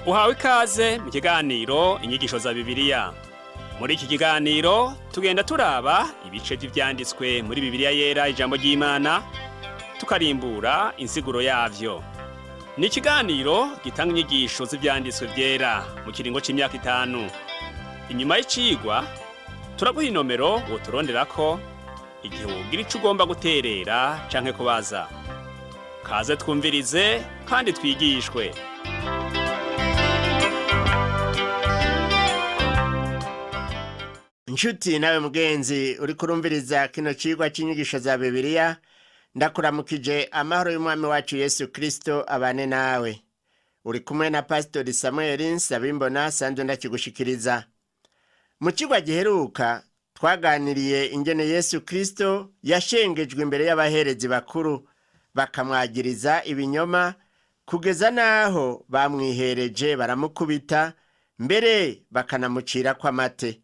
Uhawe ikaze mu kiganiro inyigisho za Bibiliya. Muri iki kiganiro tugenda turaba ibice by'ivyanditswe muri Bibiliya yera ijambo ry'Imana, tukarimbura insiguro yavyo. Ni ikiganiro gitanga inyigisho z'ivyanditswe vyera mu kiringo c'imyaka 5. Inyuma y'icigwa turaguha inomero woturonderako igihe wogira ico ugomba guterera canke kubaza. Kaze twumvirize kandi twigishwe. Nshuti nawe mugenzi uri kurumviriza kino cigwa c'inyigisho za Bibiliya, ndakuramukije amahoro y'umwami wacu Yesu Kristo abane nawe. Uri kumwe na Pastor Samuel Nsabimbona sanzwe ndakigushikiriza. Mu cigwa giheruka twaganiriye ingene Yesu Kristo yashengejwe imbere y'abaherezi bakuru bakamwagiriza ibinyoma kugeza naho bamwihereje baramukubita mbere bakanamucira kw'amate.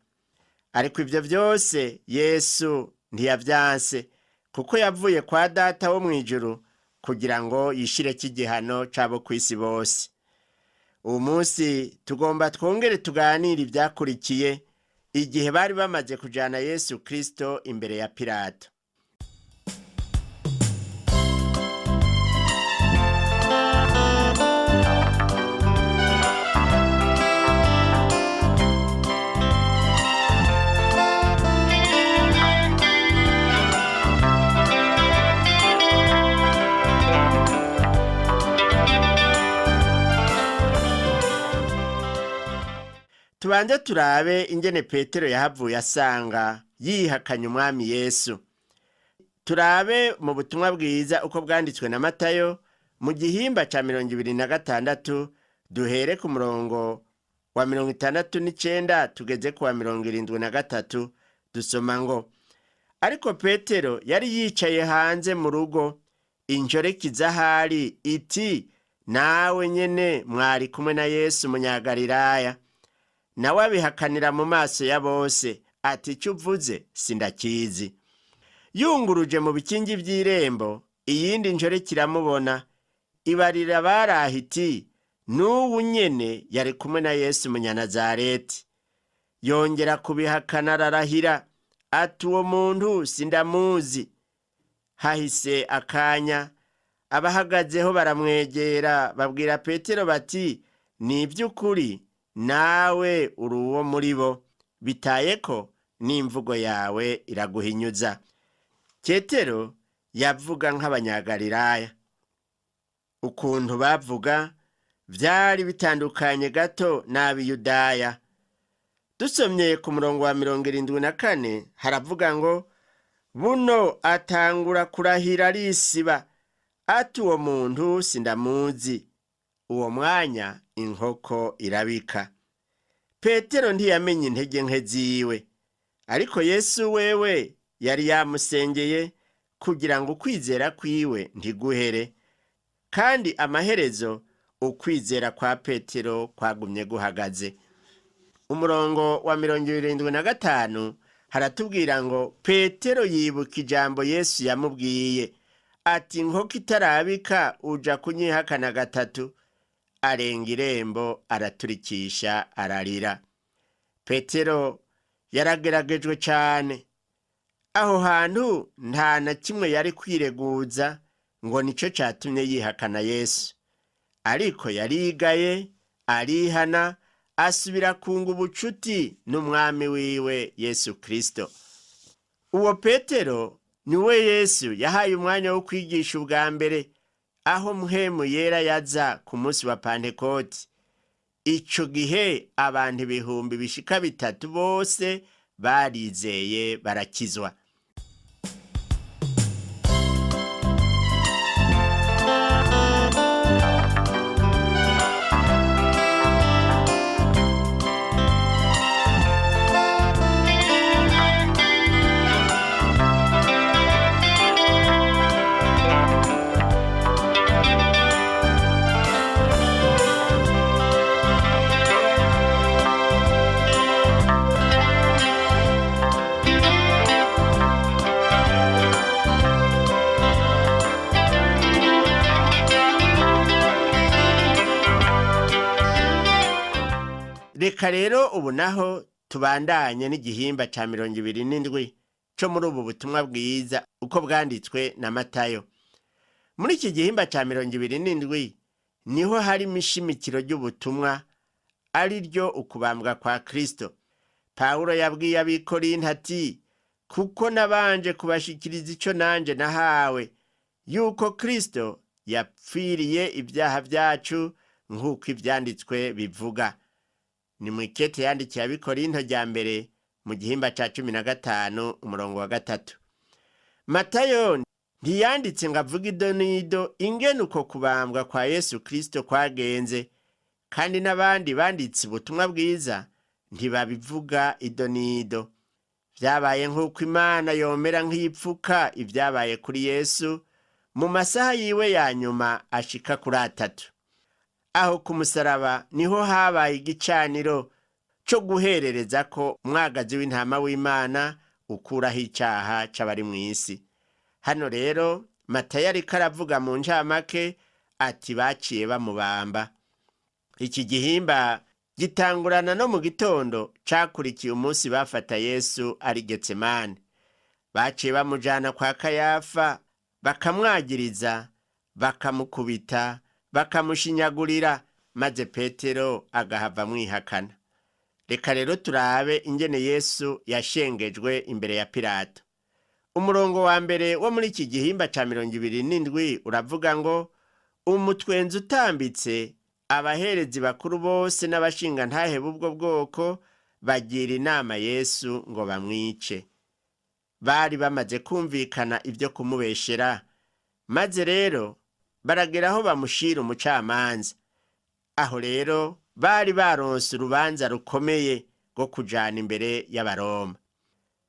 Ariko ivyo vyose Yesu ntiyavyanse kuko yavuye kwa Data wo mwijuru kugira ngo yishireko igihano cabo kw'isi bose. Uyu munsi tugomba twongere tuganire ivyakurikiye igihe bari bamaze kujana Yesu Kristo imbere ya Pilato. Tubanze turabe ingene Petero yahavuye asanga yihakanye umwami Yesu. Turabe mu butumwa bwiza uko bwanditswe na Matayo mu gihimba ca 26 duhere ku murongo wa 69 tugeze ku wa 73 dusoma ngo: Ariko Petero yari yicaye hanze mu rugo, injoreka izahari iti, nawe nyene mwari kumwe na Yesu umunyagalilaya. Nawe abihakanira mu maso ya bose ati, ico uvuze sindakizi. Yunguruje mu bikingi vy'irembo, iyindi njoreka iramubona, ibarira baraho iti, n'uwu nyene yari kumwe na Yesu umunyanazareti. Yongera kubihakana ararahira ati, uwo muntu sindamuzi. Hahise akanya, abahagazeho baramwegera babwira Petero bati, ni ivy'ukuri nawe uri uwo muri bo, bitaye ko n'imvugo yawe iraguhinyuza. Petero yavuga nk'abanyagalilaya. Ukuntu bavuga vyari bitandukanye gato n'abiyudaya. Dusomye ku murongo wa 74 haravuga ngo, buno atangura kurahira arisiba ati, uwo muntu sindamuzi. Uwo mwanya inkoko irabika. Petero ntiyamenye intege nke ziwe, ariko Yesu wewe yari yamusengeye kugira ngo ukwizera kwiwe ntiguhere, kandi amaherezo ukwizera kwa Petero kwagumye guhagaze. Umurongo wa 75 haratubwira ngo Petero yibuka ijambo Yesu yamubwiye ati, inkoko itarabika uja kunyihakana gatatu. Arenga irembo araturikisha ararira. Petero yarageragejwe cane. Aho hantu nta na kimwe yari kwireguza ngo nico catumye yihakana Yesu. Ariko yarigaye, arihana, asubira kunga ubucuti n'umwami wiwe Yesu Kristo. Uwo Petero niwe Yesu yahaye umwanya wo kwigisha ubwa mbere, aho mpwemu yera yaza ku munsi wa Pantekoti. Ico gihe abantu 3,000 bose barizeye barakizwa. reka rero ubu naho tubandanye n'igihimba ca 27 co muri ubu butumwa bwiza uko bwanditswe na Matayo. Muri iki gihimba ca 27 niho hari imishimikiro ry'ubutumwa ari ryo ukubambwa kwa Kristo. Pawulo yabwiye abikorinto ati, kuko nabanje kubashikiriza ico nanje nahawe, yuko Kristo yapfiriye ibyaha byacu nk'uko ivyanditswe bivuga. Ni mwikete yandikiye abikorinto rya mbere mu gihimba ca 15 umurongo wa 3. Matayo ntiyanditse ngo avuge idonido ingene uko kubambwa kwa Yesu Kristo kwagenze, kandi n'abandi banditse ubutumwa bwiza ntibabivuga idonido. Vyabaye nk'uko Imana yomera nk'ipfuka ivyabaye kuri Yesu mu masaha yiwe ya nyuma ashika kuri 3. Aho ku musaraba niho habaye igicaniro co guherereza ko umwagazi w'intama w'Imana ukuraho icaha c'abari mw'isi. Hano rero Matayo ariko aravuga mu ncamake ati baciye bamubamba. Iki gihimba gitangurana no mu gitondo cakurikiye umunsi bafata Yesu ari Getsemane. Baciye bamujana kwa Kayafa, bakamwagiriza, bakamukubita, bakamushinyagurira, maze Petero agahava mwihakana. Reka rero turabe ingene Yesu yashengejwe imbere ya Pilato. Umurongo wa mbere wo muri iki gihimba ca 27 uravuga ngo, umutwenzi utambitse, abaherezi bakuru bose n'abashinga ntahe b'ubwo bwoko bagira inama Yesu ngo bamwice. Bari bamaze kumvikana ibyo kumubeshera, maze rero barageraho bamushira umucamanza. Aho rero bari baronse urubanza rukomeye rwo kujana imbere y'Abaroma.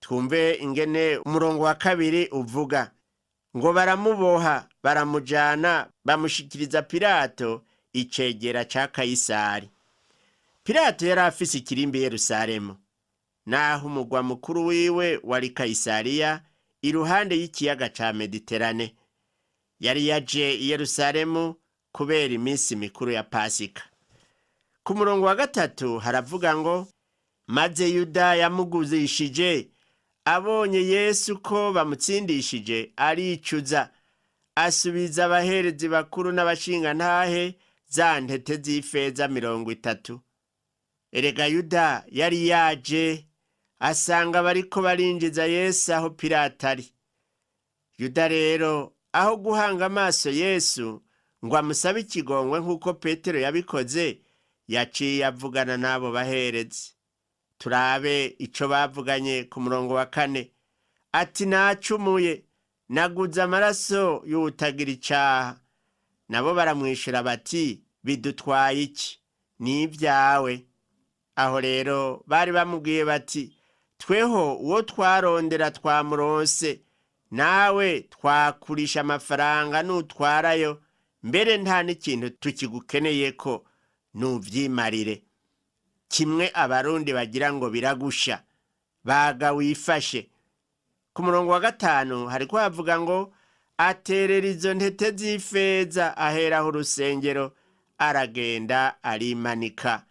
Twumve ingene umurongo wa 2 uvuga ngo baramuboha, baramujana, bamushikiriza Pilato, icegera ca Kayisari. Pilato yari afise ikirimbi Yerusalemu, naho umugwa mukuru wiwe wari Kayisariya, iruhande y'ikiyaga ca Mediterane. Yari yaje i Yerusalemu kubera iminsi mikuru ya Pasika. Ku murongo wa 3 haravuga ngo, maze Yuda yamuguzishije, abonye Yesu ko bamutsindishije aricuza, asubiza abaherezi bakuru n'abashinga ntahe za ntete z'ifeza 30. Erega Yuda yari yaje asanga bariko barinjiza Yesu aho Pilato ari. Yuda rero aho guhanga amaso Yesu ngo amusabe ikigongwe nk'uko Petero yabikoze, yaciye avugana n'abo baherezi. Turabe ico bavuganye ku murongo wa 4. Ati, nacumuye, naguze amaraso y'utagira icaha. Nabo baramwishura bati, bidutwaye iki? Ni ibyawe. Aho rero bari bamubwiye bati, tweho uwo twarondera twamuronse, nawe twakurisha amafaranga nutwarayo, mbere nta n'ikintu tukigukeneye ko nuvyimarire. Kimwe Abarundi bagira ngo biragusha, baga wifashe. Ku murongo wa 5 hariko havuga ngo, aterera izo ntete z'ifeza aheraho urusengero, aragenda arimanika.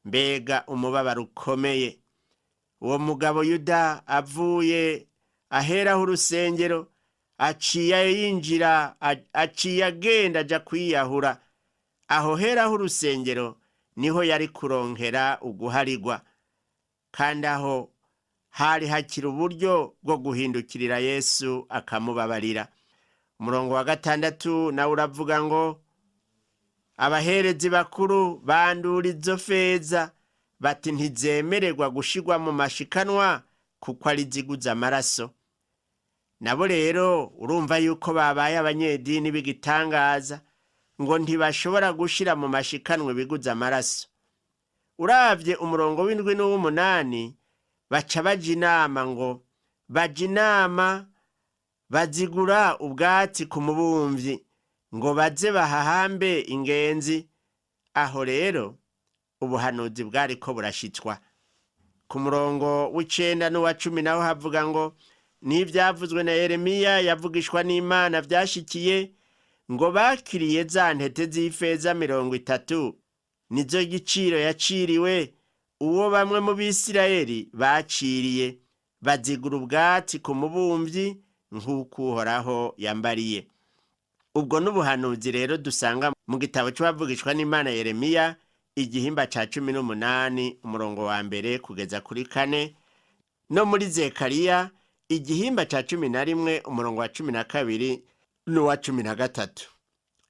Mbega umubabaro ukomeye! Uwo mugabo Yuda avuye aheraho urusengero, aciye yinjira, aciye agenda aja kwiyahura. Aho heraho urusengero niho yari kuronkera uguharigwa, kandi aho hari hakiri uburyo bwo guhindukirira Yesu akamubabarira. Umurongo wa 6 nawe uravuga ngo, abaherezi bakuru bandura izo feza, bati ntizemererwa gushigwa mu mashikanwa kuko ari ziguza amaraso. Nabo rero urumva yuko babaye abanyedini b'igitangaza, ngo ntibashobora gushira mu mashikanwa biguza amaraso. Uravye umurongo w'indwi n'uw'umunani, baca baja inama ngo baja inama bazigura ubwatsi ku mubumvyi ngo baze bahahambe ingenzi. Aho rero ubuhanuzi bwariko burashitswa. Ku murongo w'9 n'uwa 10 naho havuga ngo, n'ivyavuzwe na Yeremiya yavugishwa n'Imana vyashikiye, ngo bakiriye za ntete z'ifeza 30, nizo giciro yaciriwe uwo bamwe mu Bisirayeli baciriye, bazigura ubwatsi ku mubumvyi nk'uko Uhoraho yambariye. Ubwo n'ubuhanuzi rero dusanga mu gitabo c'uwavugishwa n'Imana Yeremiya, igihimba ca 18 umurongo wa mbere kugeza kuri 4, no muri Zekariya igihimba ca 11 umurongo wa 12 n'uwa 13.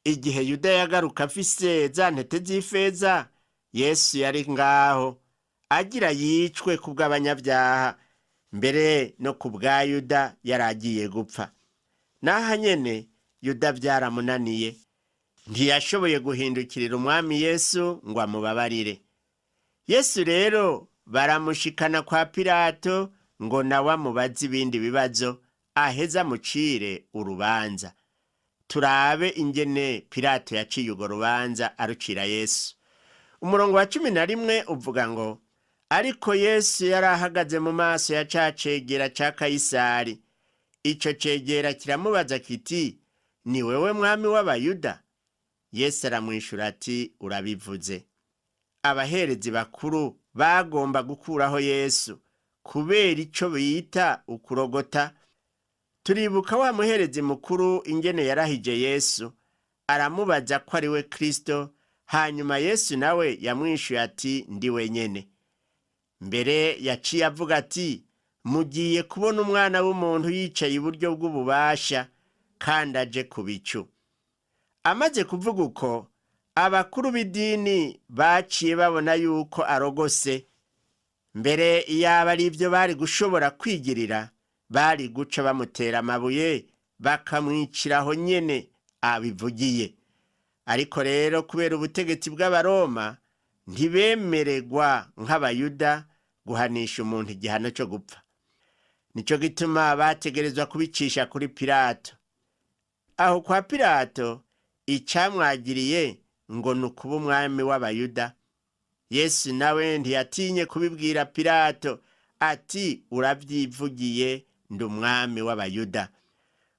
Igihe Yuda yagaruka afise za ntete z'ifeza, Yesu yari ngaho agira yicwe kubw'abanyabyaha, mbere no kubwa Yuda yaragiye gupfa. Naha nyene Yuda vyaramunaniye, ntiyashoboye guhindukirira umwami Yesu ngo amubabarire. Yesu rero baramushikana kwa Pilato ngo nawe amubaze ibindi bibazo, aheza amucire urubanza. Turabe ingene Pilato yaciye urwo rubanza arucira Yesu. Umurongo wa 11 uvuga ngo, ariko Yesu yari ahagaze mu maso ya ca cegera ca Kayisari. Ico cegera kiramubaza kiti, ni wewe mwami w'Abayuda? Yesu aramwishura ati, urabivuze. Abaherezi bakuru bagomba gukuraho Yesu kubera ico bita ukurogota. Turibuka wa muherezi mukuru ingene yarahije Yesu, aramubaza ko ari we Kristo, hanyuma Yesu nawe yamwishuye ati, ndi wenyene. Mbere yaciye avuga ati, mugiye kubona umwana w'umuntu yicaye iburyo bw'ububasha kandi aje ku bicu. Amaze kuvuga uko, abakuru b'idini baciye babona yuko arogose. Mbere yaba ari ivyo bari gushobora kwigirira, bari guca bamutera amabuye bakamwiciraho nyene abivugiye. Ariko rero kubera ubutegetsi bw'Abaroma, ntibemererwa nk'Abayuda guhanisha umuntu igihano cyo gupfa. Nico gituma bategerezwa kubicisha kuri Pilato. Aho kwa Pilato icamwagiriye ngo nukuba umwami w'Abayuda. Yesu nawe ntiyatinye kubibwira Pilato ati, uravyivugiye, ndi umwami w'Abayuda.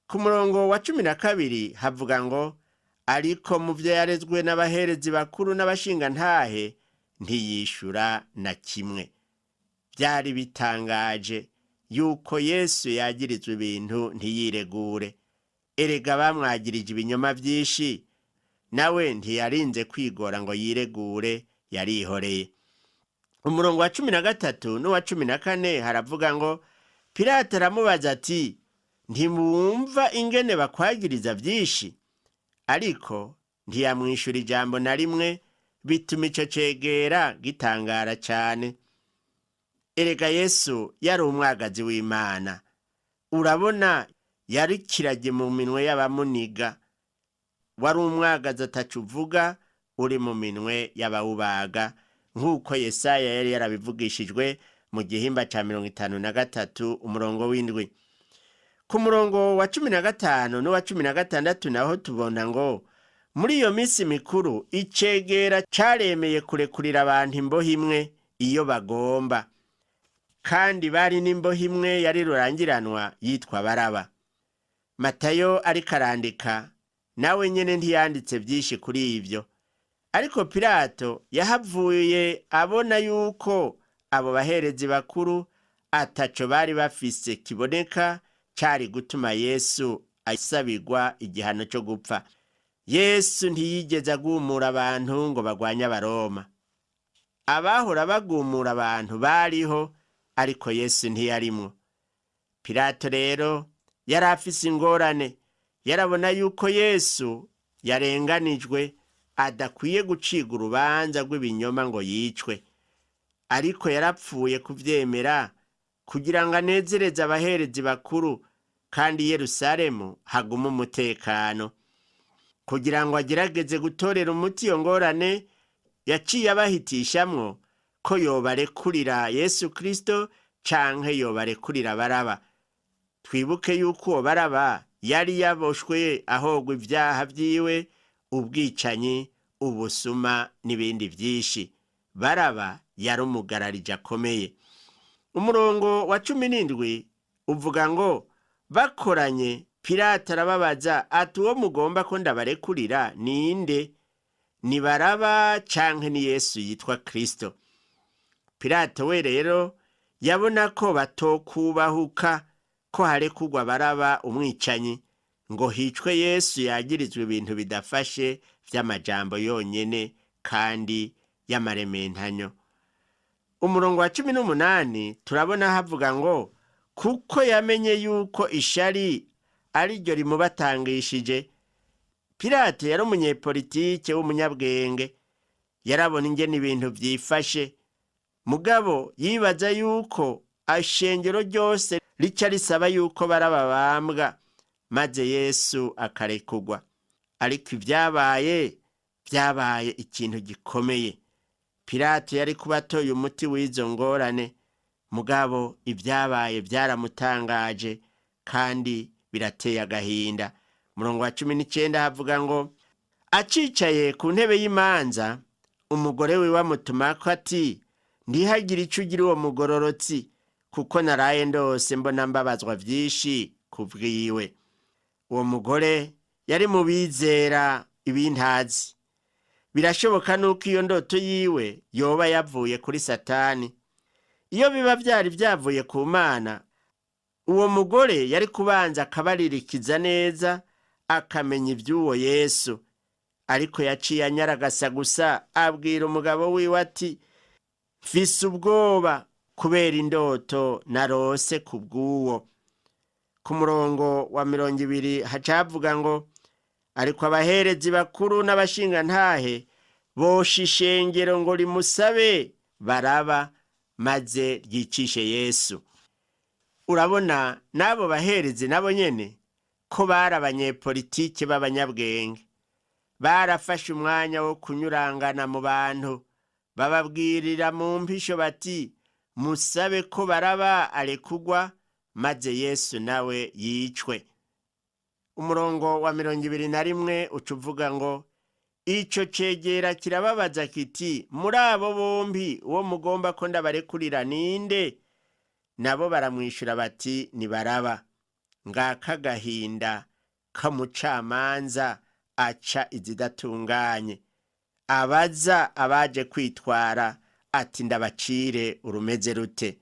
Ku murongo wa 12 havuga ngo, ariko mu vyo yarezwe n'abaherezi bakuru n'abashingantahe ntiyishura na kimwe. Byari bitangaje yuko Yesu yagirizwe ibintu ntiyiregure. Erega bamwagirije ibinyoma vyinshi, nawe ntiyarinze kwigora ngo yiregure, yarihoreye. Umurongo wa 13 n'uwa 14 haravuga ngo, Pilato aramubaza ati, ntimwumva ingene bakwagiriza vyinshi? Ariko ntiyamwishura ijambo na rimwe, bituma ico cegera gitangara cane. Erega Yesu yari umwagazi w'Imana. Urabona yari kirage mu minwe y'abamuniga. Wari umwagazi atacuvuga, uri mu minwe y'abawubaga, nk'uko Yesaya yari yarabivugishijwe mu gihimba ca 53 umurongo w'indwi. Ku murongo wa 15 n'uwa 16 naho tubona ngo, muri iyo minsi mikuru icegera caremeye kurekurira abantu imbohe imwe iyo bagomba, kandi bari n'imbohe imwe yari rurangiranwa yitwa Baraba. Matayo ariko arandika nawe nyene ntiyanditse vyinshi kuri ivyo, ariko Pilato yahavuye abona yuko abo baherezi bakuru ataco bari bafise kiboneka cari gutuma Yesu asabirwa igihano cyo gupfa. Yesu ntiyigeze agumura abantu ngo bagwanye Abaroma. Abahora bagumura abantu bariho, ariko Yesu ntiyarimwo. Pilato rero yari afise ingorane, yarabona yuko Yesu yarenganijwe, adakwiye guciga urubanza rw'ibinyoma ngo yicwe. Ariko yarapfuye kuvyemera kugira ngo anezereze abaherezi bakuru, kandi Yerusalemu haguma umutekano. Kugira ngo agerageze gutorera umuti iyo ngorane, yaciye abahitishamwo ko yobarekurira Yesu Kristo canke yobarekurira Baraba. Twibuke yuko uwo Baraba yari yaboshwe ahogwa ivyaha vyiwe, ubwicanyi, ubusuma n'ibindi vyinshi. Baraba yari umugararije akomeye. Umurongo wa 17 uvuga ngo, bakoranye Pilato arababaza ati, uwo mugomba ko ndabarekurira ninde? Ni Baraba canke ni Yesu yitwa Kristo? Pilato we rero yabona ko batokubahuka ko harekugwa Baraba umwicanyi ngo hicwe Yesu yagirizwe ibintu bidafashe vy'amajambo yonyene kandi y'amarementanyo. Umurongo wa 18 turabona havuga ngo kuko yamenye yuko ishari ari ryo rimubatangishije. Pilato yari umunyepolitike w'umunyabwenge, yarabona ingene ibintu vyifashe, mugabo yibaza yuko ashengero ryose rica risaba yuko Baraba bambwa maze Yesu akarekugwa. Ariko ibyabaye byabaye ikintu gikomeye. Pilato yari kubatoye umuti w'izo ngorane, mugabo ibyabaye byaramutangaje kandi birateye agahinda. Murongo wa 19 havuga ngo acicaye ku ntebe y'imanza, umugore wiwe amutumako ati ntihagire ico ugira uwo mugororotsi, kuko naraye ndose mbona mbabazwa vyinshi kubwiwe. Uwo mugore yari mu bizera ibintazi. Birashoboka nuko iyo ndoto yiwe yoba yavuye kuri Satani. Iyo biba vyari vyavuye ku Mana, uwo mugore yari kubanza akabaririkiza neza akamenya ivy'uwo Yesu. Ariko yaciye anyaragasa gusa abwira umugabo wiwe ati mfise ubwoba kubera indoto narose kubw'uwo. Ku murongo wa 20 hacavuga ngo ariko abaherezi bakuru n'abashingantahe bosha ishengero ngo rimusabe Baraba maze ryicishe Yesu. Urabona nabo baherezi nabo nyene ko bari abanyepolitike b'abanyabwenge, barafashe umwanya wo kunyurangana mu bantu, bababwirira mu mpisho bati musabe ko Baraba arekugwa maze Yesu nawe yicwe. Umurongo wa 21 ucuvuga ngo ico cegera kirababaza kiti muri abo bombi uwo mugomba ko ndabarekurira ninde? Nabo baramwishura bati ni Baraba. Ngaka gahinda kamucamanza aca izidatunganye, abaza abaje kwitwara ati ndabacire urumeze rute.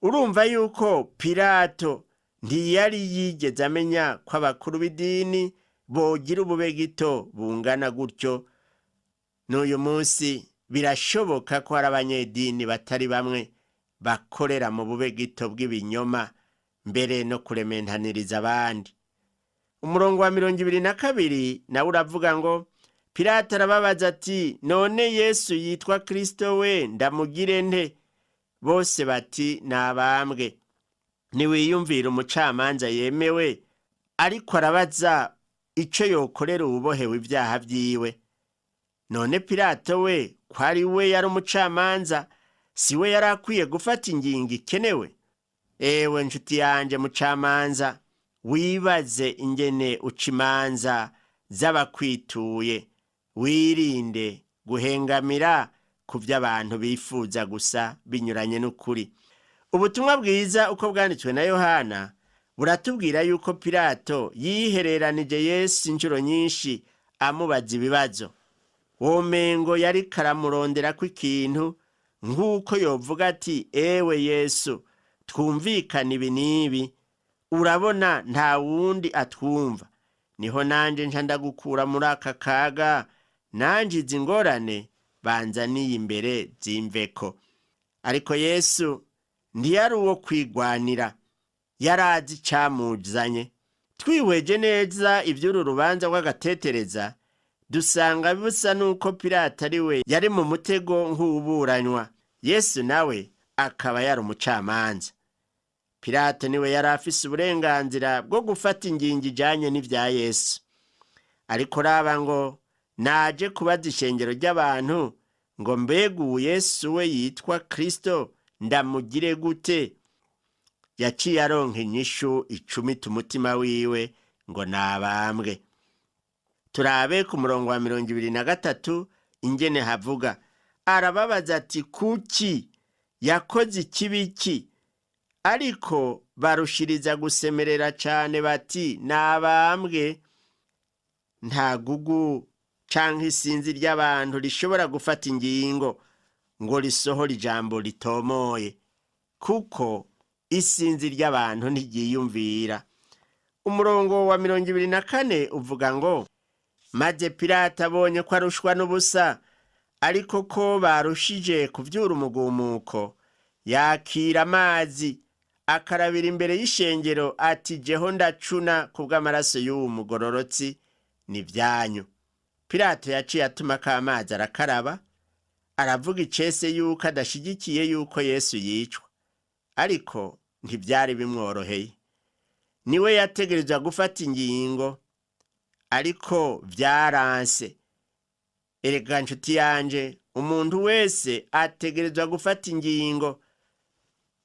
Urumva yuko Pilato ntiyari yigeze amenya ko abakuru b'idini bogira ubube gito bungana gutyo. N'uyu munsi birashoboka ko hari abanyedini batari bamwe bakorera mu bube gito bw'ibinyoma mbere no kurementaniriza abandi. Umurongo wa 22 nawe uravuga ngo Pilato arababaza ati none Yesu yitwa Kristo we ndamugire nte? Bose bati nabambwe. Niwiyumvira umucamanza yemewe, ariko arabaza ico yokorera ubohewe ibyaha vyiwe. None Pilato we kwari we yari umucamanza, si we yari akwiye gufata ingingo ikenewe? Ewe nshuti yanje mucamanza, wibaze ingene uca imanza z'abakwituye, wirinde guhengamira ku vy'abantu bifuza gusa binyuranye n'ukuri. Ubutumwa bwiza uko bwanditswe na Yohana buratubwira yuko Pilato yihereranije Yesu inshuro nyinshi amubaza ibibazo. Womengo yari karamurondera ko ikintu, nk'uko yovuga ati ewe Yesu twumvikana ibi n'ibi, urabona nta wundi atwumva, niho nanje nca ndagukura muri aka kaga, nanje izi ngorane banzaniye imbere zimveko. Ariko Yesu ntiyari uwo kwigwanira, yarazi icamuzanye. Twihweje neza ivy'uru rubanza rw'agatetereza, dusanga bisa nuko Pilato ari we yari mu mutego nk'uburanywa, Yesu nawe akaba yari umucamanza. Pilato niwe yari afise uburenganzira bwo gufata ingingo ijanye n'ivya Yesu. Ariko raba ngo naje kubaza ishengero ry'abantu ngo mbegu Yesu we yitwa Kristo ndamugire gute? Yaciye aronka inyishu 10 tumutima wiwe ngo nabambwe. Turabe ku murongo wa 23 ingene havuga, arababaza ati kuki yakoze ikibiki? Ariko barushiriza gusemerera cane bati nabambwe. Nta gugu canke isinzi ry'abantu rishobora gufata ingingo ngo risohore ijambo ritomoye, kuko isinzi ry'abantu ntiryiyumvira. Umurongo wa 24 uvuga ngo, maze Pilato abonye ko arushwa n'ubusa, ariko ko barushije kuvyura umugumuko, yakira amazi akarabira imbere y'ishengero ati, jeho ndacuna kubw'amaraso y'uwu mugororotsi ni vyanyu. Pilato yaciye atuma k'amazi arakaraba, aravuga icese yuko adashigikiye yuko Yesu yicwa, ariko ntivyari bimworoheye. Niwe yategerezwa gufata ingingo, ariko vyaranse. Erega nshuti yanje, umuntu wese ategerezwa gufata ingingo,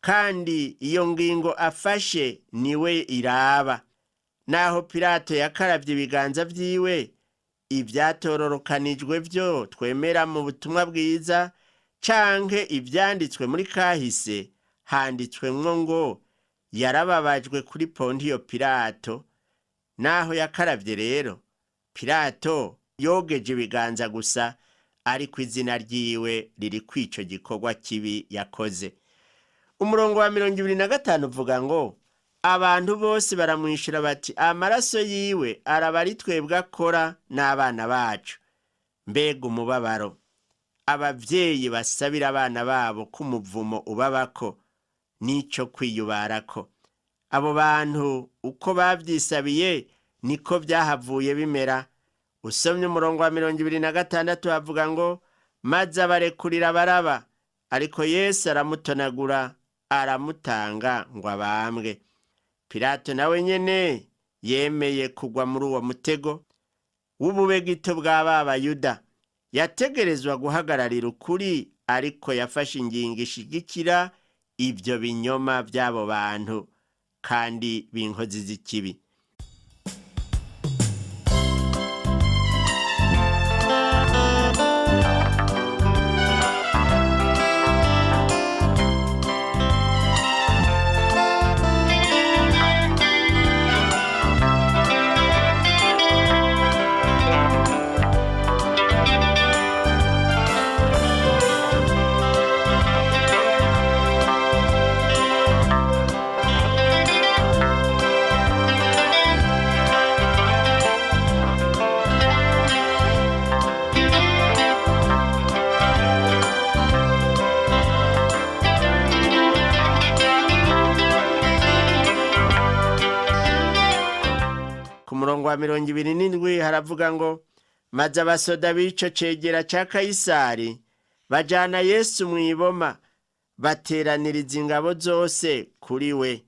kandi iyo ngingo afashe niwe iraba. Naho Pilato yakaravye ibiganza vyiwe, ivyatororokanijwe vyo twemera mu butumwa bwiza canke ivyanditswe muri kahise, handitswemwo ngo yarababajwe kuri Pontiyo Pilato. Naho yakaravye rero, Pilato yogeje ibiganza gusa, ariko izina ryiwe riri kwico gikorwa kibi yakoze. Umurongo wa 25 uvuga ngo, abantu bose baramwishura bati, amaraso yiwe araba ari twebwe akora n'abana bacu. Mbega umubabaro! Abavyeyi basabira abana babo k'umuvumo ubabako n'ico kwiyubarako. Abo bantu uko bavyisabiye niko vyahavuye bimera. Usomye umurongo wa 26 havuga ngo, maze abarekurira Baraba, ariko Yesu aramutonagura, aramutanga ngo abambwe. Pilato nawe nyene yemeye kugwa muri uwo mutego w'ububegito bw'Abayuda. Yategerezwa guhagararira ukuri, ariko yafashe ingingo ishigikira ivyo binyoma vy'abo bantu kandi b'inkozi z'ikibi. Umurongo wa 27 haravuga ngo, maze abasoda b'ico cegera ca Kayisari bajana Yesu mw'iboma, bateraniriza ingabo zose kuri we.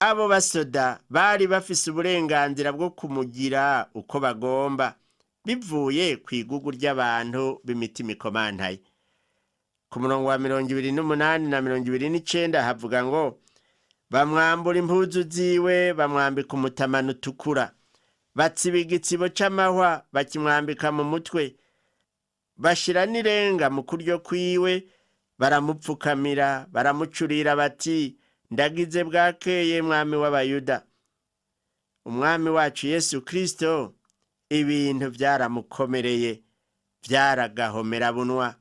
Abo basoda bari bafise uburenganzira bwo kumugira uko bagomba, bivuye kw'igugu ry'abantu b'imitima ikomantaye. Ku murongo wa 28 na 29 havuga ngo, bamwambura impuzu ziwe, bamwambika umutamana utukura, batsiba igitsibo c'amahwa bakimwambika mu mutwe, bashira n'irenga mu kuryo kwiwe, baramupfukamira, baramucurira bati, ndagize bwakeye mwami w'Abayuda. Umwami wacu Yesu Kristo ibintu vyaramukomereye, vyaragahomera bunwa,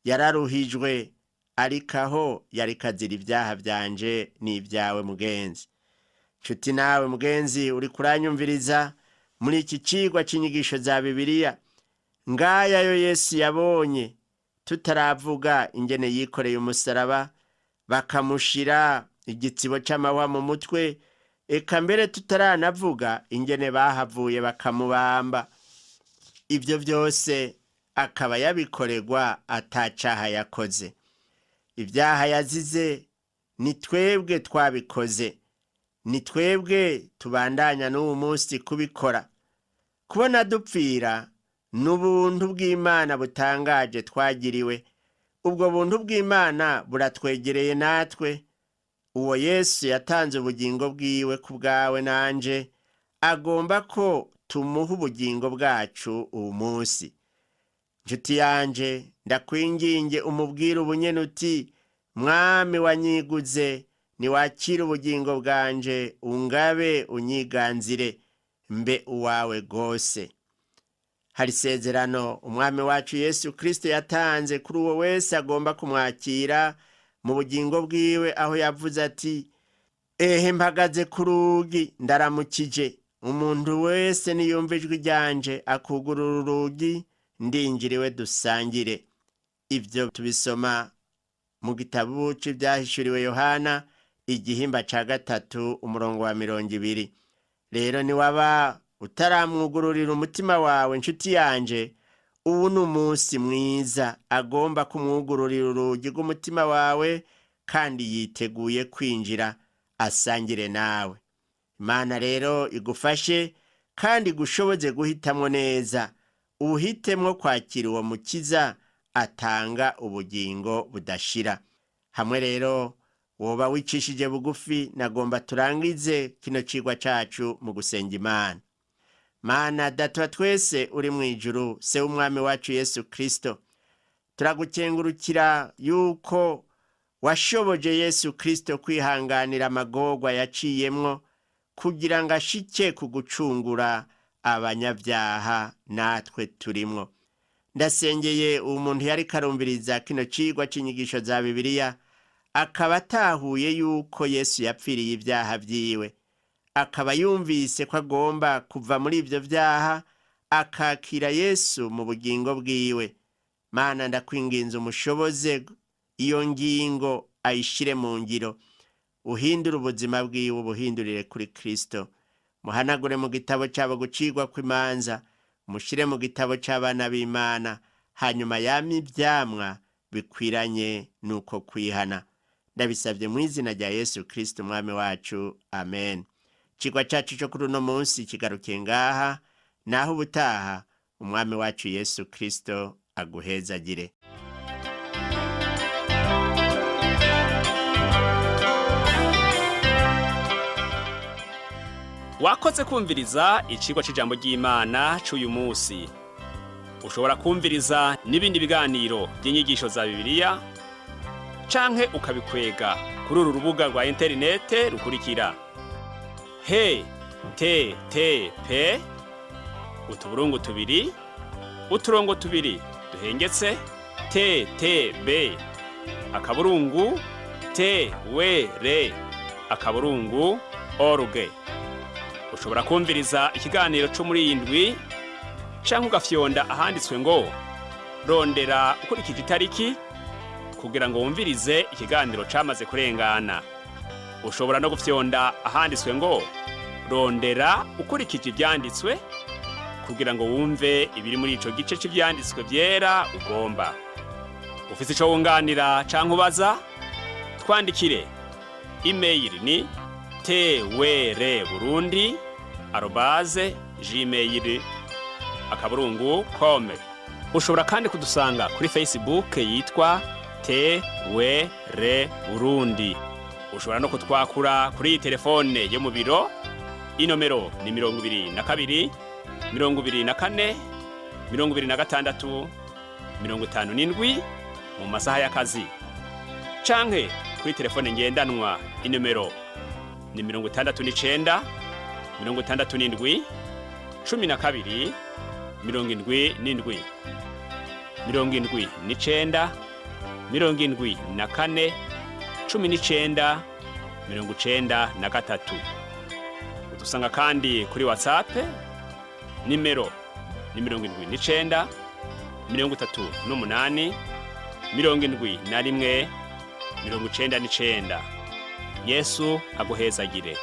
yararuhijwe, ariko aho yari kazira ivyaha vyanje n'ivyawe mugenzi. Nshuti nawe mugenzi uri kuranyumviriza muri iki cigwa c'inyigisho za Bibiliya, ngaya yo Yesu yabonye, tutaravuga ingene yikoreye umusaraba, bakamushira igitsibo c'amahwa mu mutwe, eka mbere tutaranavuga ingene bahavuye bakamubamba. Ivyo vyose akaba yabikoregwa atacaha yakoze. Ivyaha yazize ni twebwe twabikoze, ni twebwe tubandanya n'uwu munsi kubikora. Kubona dupfira n'ubuntu bw'Imana butangaje twagiriwe. Ubwo buntu bw'Imana buratwegereye natwe. Uwo Yesu yatanze ubugingo bwiwe ku bwawe nanje, agomba ko tumuha ubugingo bwacu uwu munsi. Nshuti yanje, ndakwinginge umubwire ubunyene uti, mwami wanyiguze, niwakire ubugingo bwanje, ungabe unyiganzire, mbe uwawe gose. hari isezerano umwami wacu Yesu Kristo yatanze kuri uwo wese agomba kumwakira mu bugingo bwiwe, aho yavuze ati, ehe mpagaze ku rugi ndaramukije, umuntu wese niyumva ijwi ryanje akugurura urugi ndinjiriwe dusangire. Ibyo tubisoma mu gitabo cy'ibyahishuriwe Yohana igihimba ca 3 umurongo wa 20. Rero niwaba utaramwugururira umutima wawe nshuti yanje, ubu ni umunsi mwiza agomba kumwugururira urugi rw'umutima wawe kandi yiteguye kwinjira asangire nawe. Imana rero igufashe kandi gushoboze guhitamwo neza, uhitemwo kwakira uwo mukiza atanga ubugingo budashira. Hamwe rero woba wicishije bugufi, nagomba turangize kino cigwa cacu mu gusenga Imana. Mana Data wa twese uri mu ijuru, se w'umwami wacu Yesu Kristo, turagukengurukira yuko washoboje Yesu Kristo kwihanganira amagorwa yaciyemwo kugira ngo ashike kugucungura abanyabyaha natwe turimwo. Ndasengeye umuntu yari karumviriza kino cigwa c'inyigisho za Bibiliya, akaba atahuye yuko Yesu yapfiriye ibyaha vyiwe, akaba yumvise ko agomba kuva muri ivyo vyaha akakira Yesu mu bugingo bwiwe. Mana ndakwinginze umushoboze iyo ngingo ayishire mu ngiro, uhindure ubuzima bwiwe ubuhindurire kuri Kristo. Muhanagure mu gitabo cyabo gucigwa kw'imanza, mushire mu gitabo cy'abana b'Imana, hanyuma yami ivyamwa bikwiranye nuko kwihana. Ndabisabye mu izina rya Yesu Kristo umwami wacu, amen. Cigwa cacu cyo kuri uno munsi kigarukiye ngaha, naho ubutaha umwami wacu Yesu Kristo aguhezagire. Wakoze kumviriza icigwa c'ijambo ry'Imana c'uyu munsi. Ushobora kumviriza n'ibindi biganiro by'inyigisho za Bibiliya canke ukabikwega kuri uru rubuga rwa interinete rukurikira: http utuburungu tubiri uturongo tubiri duhengetse ttb akaburungu twr.org. Ushobora kumviriza ikiganiro cyo muri iyi ndwi canke ugafyonda ahanditswe ngo rondera ukurikije itariki kugira ngo wumvirize ikiganiro camaze kurengana. Ushobora no gufyonda ahanditswe ngo rondera ukurikije ibyanditswe kugira ngo wumve ibiri muri ico gice cy'ibyanditswe byera ugomba. Ufise ico wunganira canke ubaza, twandikire. Email ni twr@gmail.com. Ushobora kandi kudusanga kuri Facebook yitwa TWR Burundi. Ushobora no kutwakura kuri telefone yo mu biro, inomero ni 22 24 26 57 mu masaha y'akazi, canke kuri telefone ngendanwa, inomero ni 69 67 12 77 79 74 19 93. Udusanga kandi kuri Whatsapp, nimero ni 79 38 71 99. Yesu aguhezagire.